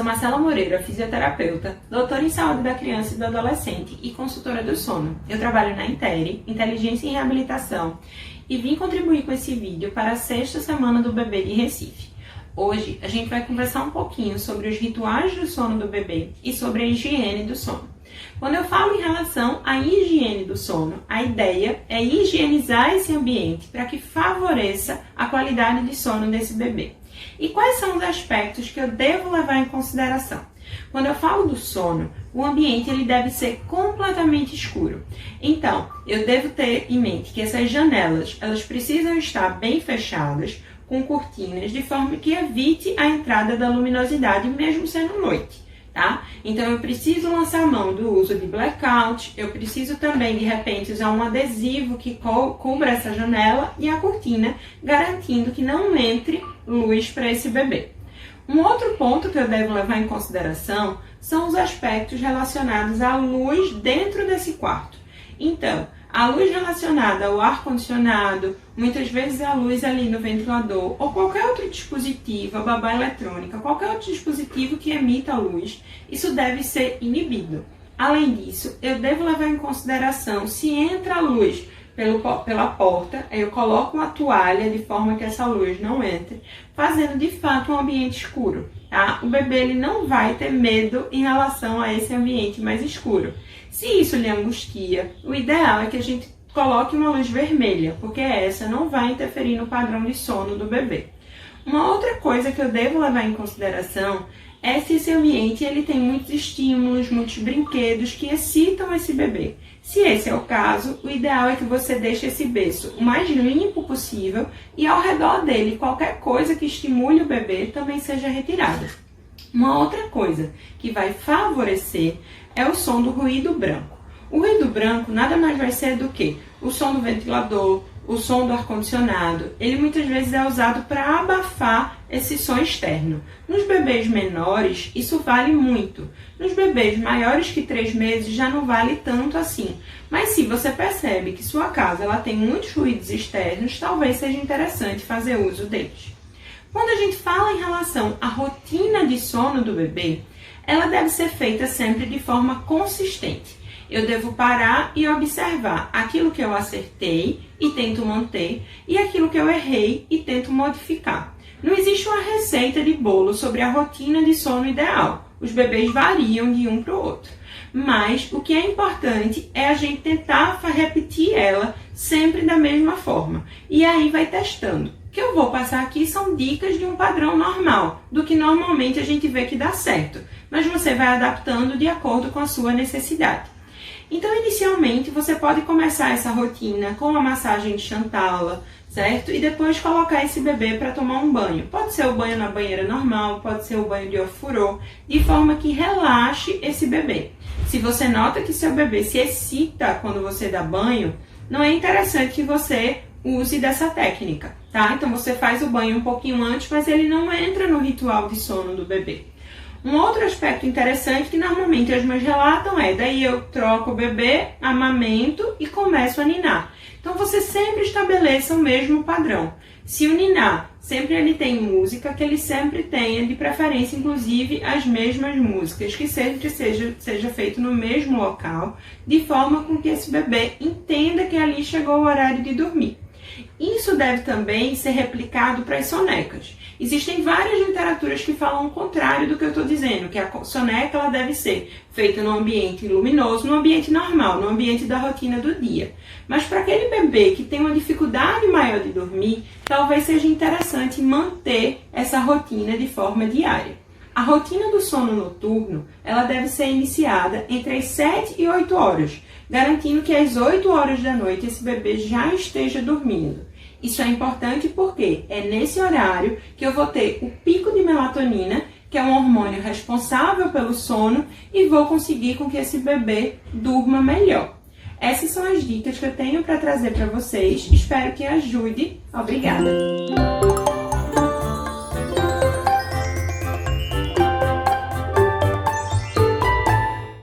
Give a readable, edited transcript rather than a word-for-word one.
sou Marcela Moreira, fisioterapeuta, doutora em saúde da criança e do adolescente e consultora do sono. Eu trabalho na Intere, Inteligência em Reabilitação, e vim contribuir com esse vídeo para a 6ª semana do bebê de Recife. Hoje a gente vai conversar um pouquinho sobre os rituais do sono do bebê e sobre a higiene do sono. Quando eu falo em relação à higiene do sono, a ideia é higienizar esse ambiente para que favoreça a qualidade de sono desse bebê. E quais são os aspectos que eu devo levar em consideração? Quando eu falo do sono, o ambiente ele deve ser completamente escuro. Então, eu devo ter em mente que essas janelas elas precisam estar bem fechadas, com cortinas, de forma que evite a entrada da luminosidade, mesmo sendo noite. Tá? Então eu preciso lançar mão do uso de blackout, eu preciso também de repente usar um adesivo que cubra essa janela e a cortina, garantindo que não entre luz para esse bebê. Um outro ponto que eu devo levar em consideração são os aspectos relacionados à luz dentro desse quarto. Então, a luz relacionada ao ar-condicionado, muitas vezes a luz ali no ventilador, ou qualquer outro dispositivo, a babá eletrônica, qualquer outro dispositivo que emita luz, isso deve ser inibido. Além disso, eu devo levar em consideração se entra a luz pela porta, eu coloco uma toalha de forma que essa luz não entre, fazendo de fato um ambiente escuro. Tá? O bebê ele não vai ter medo em relação a esse ambiente mais escuro. Se isso lhe angustia, o ideal é que a gente coloque uma luz vermelha, porque essa não vai interferir no padrão de sono do bebê. Uma outra coisa que eu devo levar em consideração é se esse ambiente ele tem muitos estímulos, muitos brinquedos que excitam esse bebê. Se esse é o caso, o ideal é que você deixe esse berço o mais limpo possível e ao redor dele qualquer coisa que estimule o bebê também seja retirada. Uma outra coisa que vai favorecer é o som do ruído branco. O ruído branco nada mais vai ser do que o som do ventilador, o som do ar-condicionado. Ele muitas vezes é usado para abafar esse som externo. Nos bebês menores, isso vale muito. Nos bebês maiores que 3 meses, já não vale tanto assim. Mas se você percebe que sua casa ela tem muitos ruídos externos, talvez seja interessante fazer uso deles. Quando a gente fala em relação à rotina de sono do bebê, ela deve ser feita sempre de forma consistente. Eu devo parar e observar aquilo que eu acertei e tento manter e aquilo que eu errei e tento modificar. Não existe uma receita de bolo sobre a rotina de sono ideal. Os bebês variam de um para o outro. Mas o que é importante é a gente tentar repetir ela sempre da mesma forma. E aí vai testando. O que eu vou passar aqui são dicas de um padrão normal, do que normalmente a gente vê que dá certo. Mas você vai adaptando de acordo com a sua necessidade. Então, inicialmente, você pode começar essa rotina com a massagem de Chantala, certo? E depois colocar esse bebê para tomar um banho. Pode ser o banho na banheira normal, pode ser o banho de ofurô, de forma que relaxe esse bebê. Se você nota que seu bebê se excita quando você dá banho, não é interessante que você use dessa técnica, tá? Então, você faz o banho um pouquinho antes, mas ele não entra no ritual de sono do bebê. Um outro aspecto interessante que normalmente as mães relatam daí eu troco o bebê, amamento e começo a ninar. Então você sempre estabeleça o mesmo padrão. Se o ninar sempre ele tem música, que ele sempre tenha, de preferência inclusive, as mesmas músicas, que sempre seja feito no mesmo local, de forma com que esse bebê entenda que ali chegou o horário de dormir. Isso deve também ser replicado para as sonecas. Existem várias literaturas que falam o contrário do que eu estou dizendo, que a soneca ela deve ser feita num ambiente luminoso, num ambiente normal, no ambiente da rotina do dia. Mas para aquele bebê que tem uma dificuldade maior de dormir, talvez seja interessante manter essa rotina de forma diária. A rotina do sono noturno ela deve ser iniciada entre as 7 e 8 horas, garantindo que às 8 horas da noite esse bebê já esteja dormindo. Isso é importante porque é nesse horário que eu vou ter o pico de melatonina, que é um hormônio responsável pelo sono, e vou conseguir com que esse bebê durma melhor. Essas são as dicas que eu tenho para trazer para vocês. Espero que ajude. Obrigada!